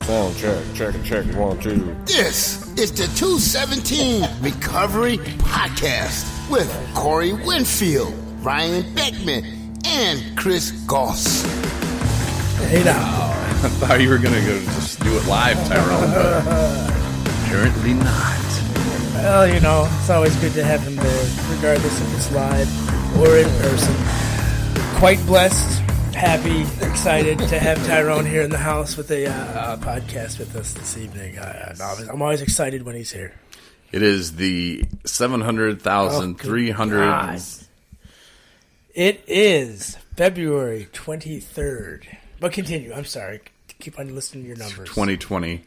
Sound check, 1, 2. This is the 217 Recovery Podcast with Corey Winfield, Ryan Beckman, and Chris Goss. Hey now. I thought you were going to go just do it live, Tyrone, but apparently not. Well, you know, it's always good to have him there, regardless if it's live or in person. Quite blessed, happy, excited to have Tyrone here in the house with a podcast with us this evening. I'm always excited when he's here. It is the 700,300. It is February 23rd. But continue. I'm sorry. Keep on listening to your numbers. 2020.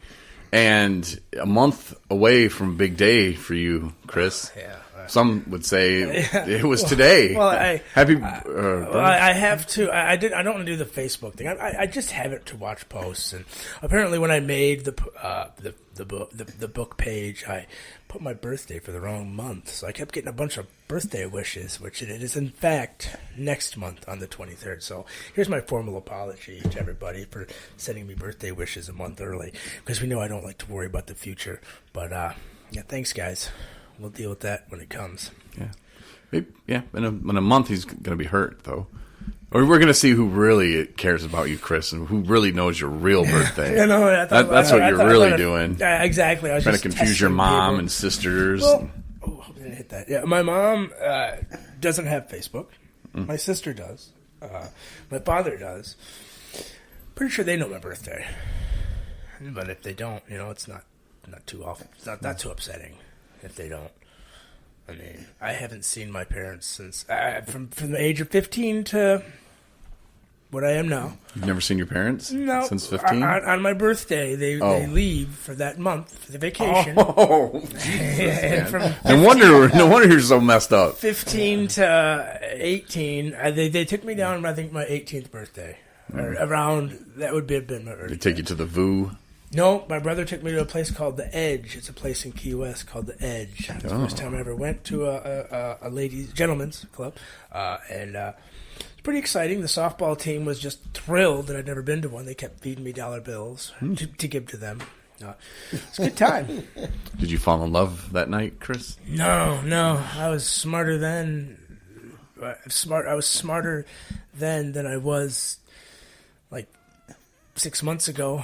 And a month away from big day for you, Chris. Yeah. Some would say it was today. Well, Happy. I have to. I don't want to do the Facebook thing. I just have it to watch posts, and apparently, when I made the book page, I put my birthday for the wrong month, so I kept getting a bunch of birthday wishes, which it is in fact next month on the 23rd. So here's my formal apology to everybody for sending me birthday wishes a month early, because we know I don't like to worry about the future. But yeah, thanks, guys. We'll deal with that when it comes. Yeah. Yeah. In a month, he's going to be hurt, though. Or we're going to see who really cares about you, Chris, and who really knows your real birthday. That's what you're really doing. Exactly. I was trying just to confuse your mom people. And sisters. Well, I didn't hit that. Yeah, my mom doesn't have Facebook. My sister does. My father does. Pretty sure they know my birthday. But if they don't, you know, it's not too often. It's not too upsetting if they don't. I mean, I haven't seen my parents since from the age of 15 to what I am now. You've never seen your parents? No. Since 15? On my birthday, they leave for that month for the vacation. Oh, Jesus, man. No wonder you're so messed up. 15 to 18, they took me down, I think, my 18th birthday. Or around, that would have been my birthday. They take you to the VU? No, my brother took me to a place called The Edge. It's a place in Key West called The Edge. It's the first time I ever went to a gentleman's club. And it's pretty exciting. The softball team was just thrilled that I'd never been to one. They kept feeding me dollar bills to give to them. It's a good time. Did you fall in love that night, Chris? No. I was smarter then. I was smarter then than I was, like, 6 months ago.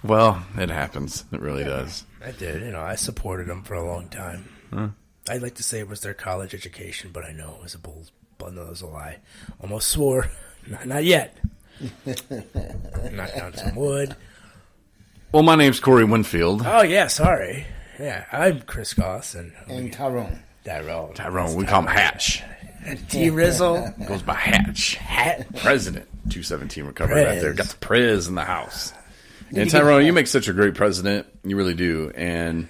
Well, it happens. It really does. I did. You know, I supported them for a long time. I'd like to say it was their college education, but I know it was a lie. Almost swore. Not yet. Knock down some wood. Well, my name's Corey Winfield. Oh, yeah, sorry. Yeah, I'm Chris Goss. And Tyrone. Tyrone. We call him Hatch. T-Rizzle. Goes by Hatch. President. 217 Recovery right there. Got the Prez in the house. And Tyrone, you make such a great president. You really do. And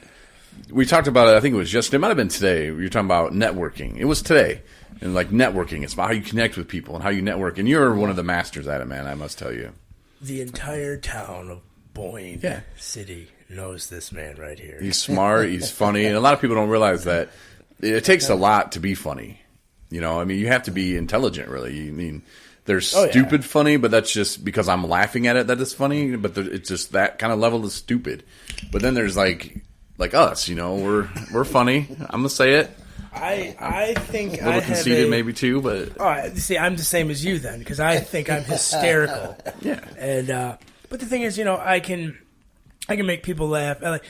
we talked about it, I think it was yesterday. It might have been today. We were talking about networking. It was today. And like networking. It's about how you connect with people and how you network. And you're one of the masters at it, man, I must tell you. The entire town of Boyne City knows this man right here. He's smart. He's funny. And a lot of people don't realize that it takes a lot to be funny. You know, I mean, you have to be intelligent, really. I mean, there's stupid funny, but that's just because I'm laughing at it that it's funny. But it's just that kind of level is stupid. But then there's like us, you know, we're funny. I'm gonna say it. I think a little conceited, maybe too. But see, I'm the same as you then, because I think I'm hysterical. Yeah. And but the thing is, you know, I can make people laugh. Like,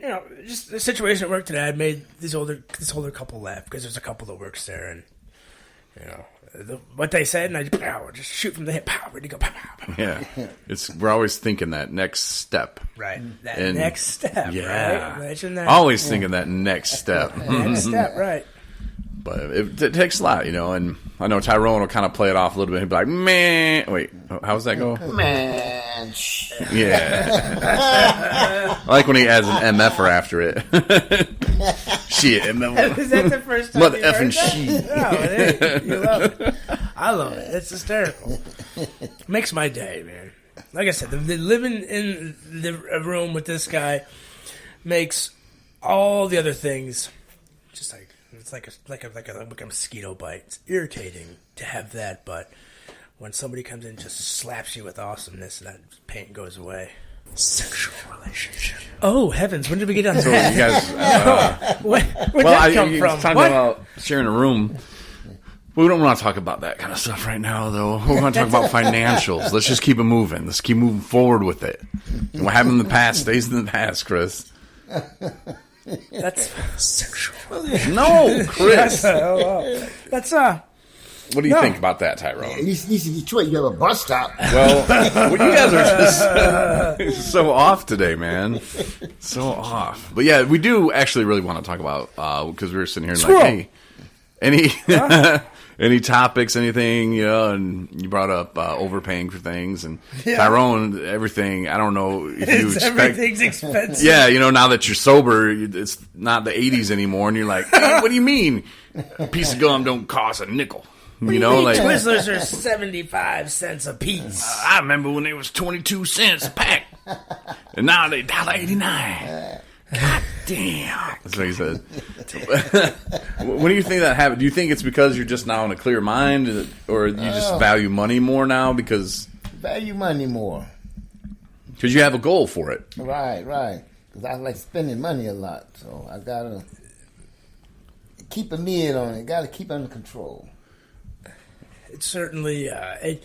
you know, just the situation at work today, I made this older couple laugh because there's a couple that works there, and you know what they said, and I just shoot from the hip, ready to go, pow, pow, pow. Yeah, we're always thinking that next step, right? That next step, yeah. Right? Imagine that. Always thinking that next step, next step, right? But it takes a lot, you know, and I know Tyrone will kind of play it off a little bit. He'll be like, man. Wait, how does that go? Man. Yeah. I like when he adds an MFer after it. Shit. MF. Is that the first time Mother you heard effing that? shit. No, hey, you love it. I love it. It's hysterical. Makes my day, man. Like I said, living in the room with this guy makes all the other things just like it's like a mosquito bite. It's irritating to have that, but when somebody comes in and just slaps you with awesomeness, and that pain goes away. Sexual relationship. Oh heavens! When did we get on So that? you guys, Where'd that come from? Talking What? about sharing a room. We don't want to talk about that kind of stuff right now, though. We're going to talk about financials. Let's just keep it moving. Let's keep moving forward with it. And what happened in the past stays in the past, Chris. That's sexual. No, Chris. That's What do you think about that, Tyrone? At least in Detroit, you have a bus stop. Well, you guys are just so off today, man. So off. But yeah, we do actually really want to talk about, because we were sitting here like, hey, any topics, anything, and you brought up overpaying for things, and Tyrone, everything, I don't know if you expect. Everything's expensive. Yeah, now that you're sober, it's not the 80s anymore, and you're like, what do you mean? A piece of gum don't cost a nickel. Like Twizzlers are 75 cents a piece. I remember when they was 22 cents a pack, and now they $1.89. God damn. That's what he said. When do you think that happened? Do you think it's because you're just now in a clear mind, or you just value money more now because Value money more. Because you have a goal for it. Right. Because I like spending money a lot, so I gotta keep a lid on it. Gotta keep it under control. It's certainly, I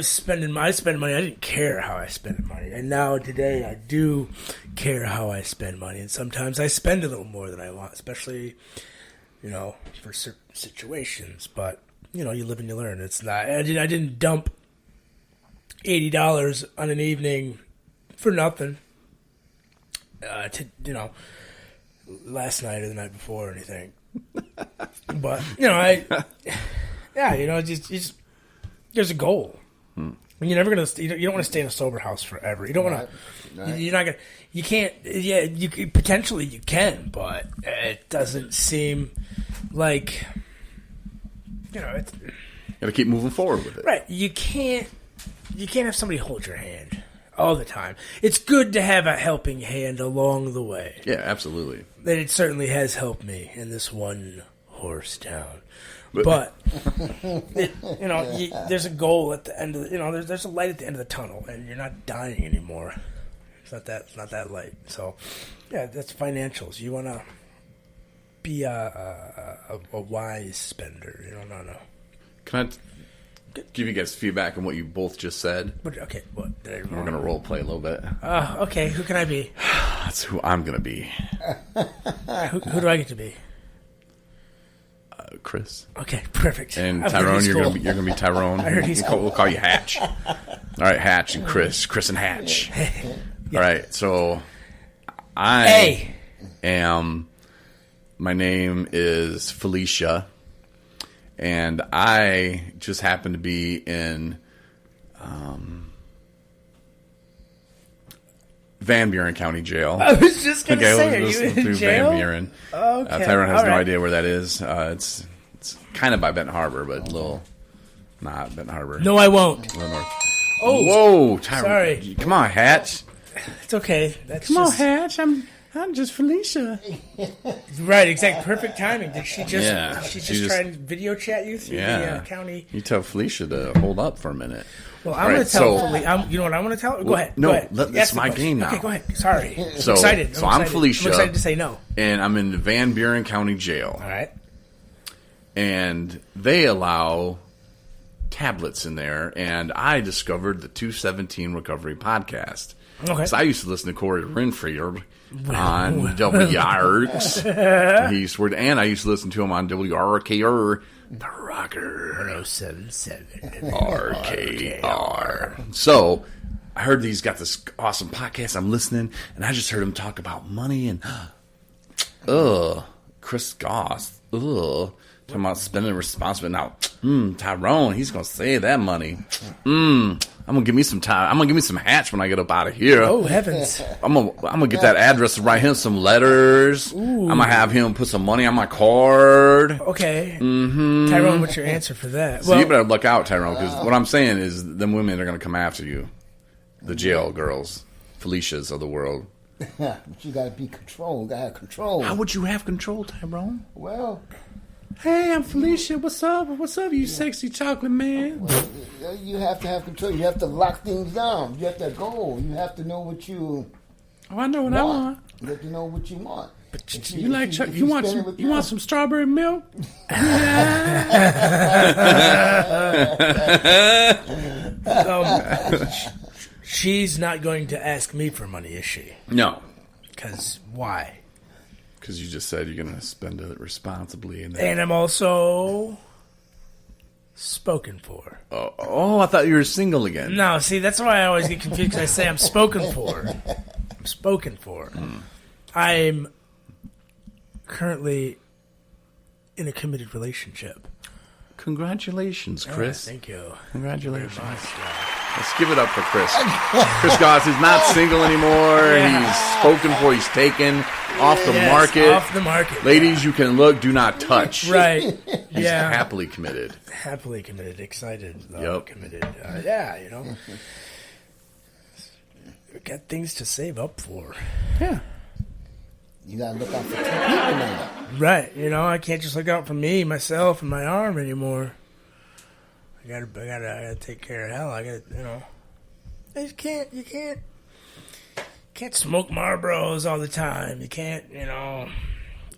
spend money. I didn't care how I spent money. And now today I do care how I spend money. And sometimes I spend a little more than I want, especially, for certain situations. But, you live and you learn. It's not, I didn't dump $80 on an evening for nothing, last night or the night before or anything. But, just there's a goal. You're never gonna. You don't want to stay in a sober house forever. You don't want to. Right. You're not gonna. You can't. Yeah, you potentially you can, but it doesn't seem like. It's, Got to keep moving forward with it. right. You can't have somebody hold your hand all the time. It's good to have a helping hand along the way. Yeah, absolutely. And it certainly has helped me in this one horse town. But there's a goal at the end of there's a light at the end of the tunnel, and you're not dying anymore. It's not that light. So, yeah, that's financials. You want to be a wise spender. No. Can I give you guys feedback on what you both just said? Okay, what did I do? We're going to role play a little bit. Okay, who can I be? That's who I'm going to be. Who do I get to be? Chris. Okay, perfect. And I've heard Tyrone, he's you're cool. gonna be Tyrone. I heard he's cool. We'll call you Hatch. All right, Hatch and Chris and Hatch. All right, so I am. My name is Felicia, and I just happen to be in Van Buren County Jail. I was just going to say, are you in through jail? Van Buren. Okay. Tyrone has All no right. idea where that is. It's kind of by Benton Harbor, but a little not Benton Harbor. No, I won't. A little north. Oh, Whoa, Tyrone! sorry. Come on, Hatch. It's okay. That's Come on, just, Hatch. I'm just Felicia. right. Exact. Perfect timing. Did she just? Yeah, she she just just- try and video chat you through the county? You tell Felicia to hold up for a minute. Well, I'm Right, going to tell. so- You know what I'm going to tell? Go ahead. no, Go ahead. it's Ask the my question. game now. Okay, go ahead. Sorry. I'm So- excited. so I'm excited. Felicia. I'm excited to say no. And I'm in the Van Buren County Jail, All right. and they allow tablets in there. And I discovered the 217 Recovery Podcast. Okay. So I used to listen to Corey Renfrey on WRX. He used to, and I used to listen to him on WRKR, The Rocker. 077. RKR. So I heard these got this awesome podcast. I'm listening, and I just heard him talk about money and Chris Goss. Talking about spending responsibly. Now, Tyrone, he's gonna save that money. I'm gonna give me some time. I'm gonna give me some Hatch when I get up out of here. Oh heavens! I'm gonna get that address to write him some letters. I'm gonna have him put some money on my card. Okay. Mm-hmm. Tyrone, what's your answer for that? So you better look out, Tyrone, because what I'm saying is them women are gonna come after you. The jail girls, Felicias of the world. But you gotta be controlled. Gotta have control. How would you have control, Tyrone? Well, Hey, I'm Felicia. What's up? What's up, you sexy chocolate man? Well, you have to have control. You have to lock things down. You have to go. You have to know what you Oh, I know what I want. You have to know what you want. But you like you want some strawberry milk? She's not going to ask me for money, is she? No. Because why? Because you just said you're going to spend it responsibly. And I'm also spoken for. Oh, I thought you were single again. No, see, that's why I always get confused because I say I'm spoken for. I'm spoken for. I'm currently in a committed relationship. Congratulations, Chris. Thank you. Congratulations. Let's give it up for Chris. Chris Goss is not single anymore. Yeah. He's spoken for. He's taken off the market. Off the market. Ladies, you can look. Do not touch. Right. He's happily committed. Happily committed. Excited. Yep. Committed. We got things to save up for. Yeah. You gotta look out for two people now. Right. I can't just look out for me, myself, and my arm anymore. I gotta take care of Hal. I gotta, you can't smoke Marlboros all the time. You can't, you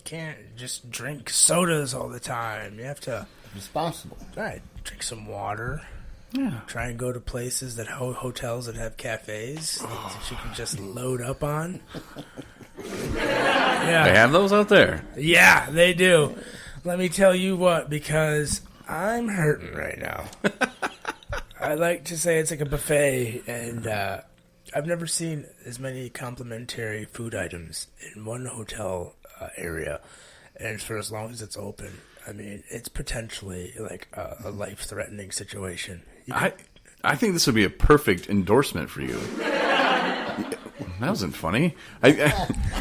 can't just drink sodas all the time. You have to Responsible. right drink some water. Yeah. Try and go to places that hotels that have cafes that you can just load up on. Yeah, They have those out there. yeah, they do. Let me tell you what, because I'm hurting right now. I like to say it's like a buffet, and I've never seen as many complimentary food items in one hotel area, and for as long as it's open. I mean, it's potentially like a life-threatening situation. I think this would be a perfect endorsement for you. That wasn't funny.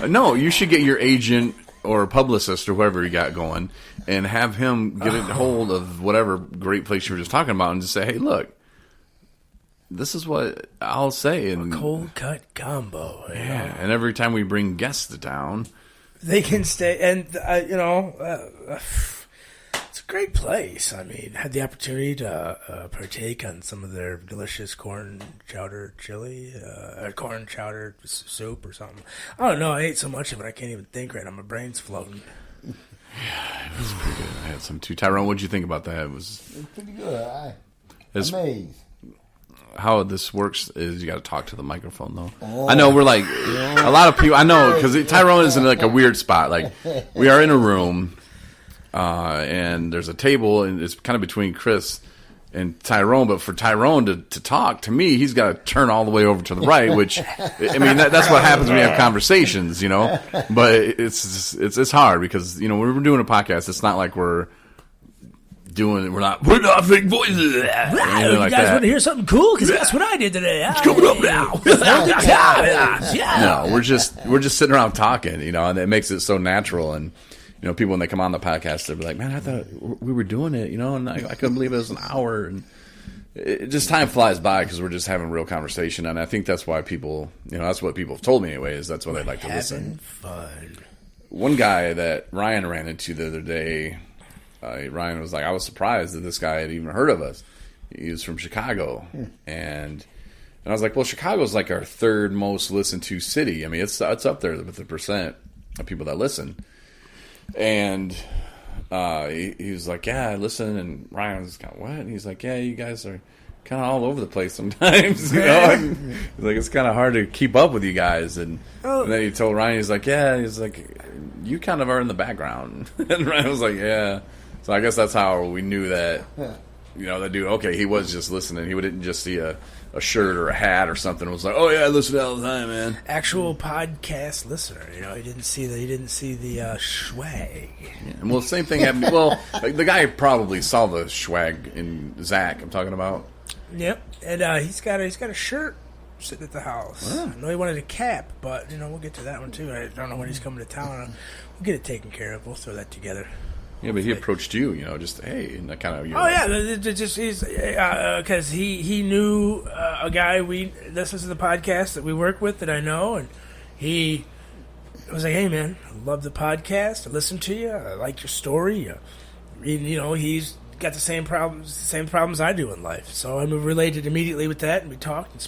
No, you should get your agent or publicist or whoever you got going and have him get a hold of whatever great place you were just talking about and just say, hey, look, this is what I'll say. And Cold cut combo. yeah, and every time we bring guests to town, they can stay. And, it's a great place. I mean, had the opportunity to partake on some of their delicious corn chowder chili, corn chowder soup or something. I don't know. I ate so much of it, I can't even think right now. My brain's floating. yeah, it was pretty good. I had some too. Tyrone, what'd you think about that? It was Pretty good. It's- Amazed. how this works is you got to talk to the microphone, though. Oh. I know we're like a lot of people. I know because Tyrone is in like a weird spot. Like we are in a room, and there's a table, and it's kind of between Chris and Tyrone. But for Tyrone to talk to me, he's got to turn all the way over to the right. Which I mean, that's what happens when we have conversations, But it's hard because when we're doing a podcast, it's not like we're not fake voices. You Like guys that. want to hear something cool? Because that's what I did today. It's coming up now. Yeah. No, we're just sitting around talking, and it makes it so natural. And people when they come on the podcast, they'll be like, "Man, I thought we were doing it," and I couldn't believe it was an hour. And it just time flies by because we're just having real conversation. And I think that's why people, that's what people have told me anyway. Is that's why they like to listen. Fun. One guy that Ryan ran into the other day. Ryan was like, I was surprised that this guy had even heard of us. He was from Chicago, and I was like, well, Chicago's like our third most listened to city. I mean, it's up there with the percent of people that listen. And he was like, yeah, I listen. And Ryan was kind of, what? And he's like, yeah, you guys are kind of all over the place sometimes. He's like, it's kind of hard to keep up with you guys. And then he told Ryan, he's like, you kind of are in the background. And Ryan was like, yeah. So I guess that's how we knew that, that dude, okay, he was just listening. He didn't just see a shirt or a hat or something. It was like, oh, yeah, I listen all the time, man. Actual podcast listener. He didn't see the swag. Yeah. And well, same thing happened. Well, like, the guy probably saw the swag in Zach I'm talking about. Yep. And he's got a shirt sitting at the house. I know he wanted a cap, but, we'll get to that one, too. I don't know when he's coming to town. We'll get it taken care of. We'll throw that together. Yeah, but he approached you, just hey, and that kind of. He's because he knew a guy listens to the podcast that we work with that I know, and he was like, "Hey, man, I love the podcast. I listen to you. I like your story. he's got the same problems I do in life. So I related immediately with that, and we talked and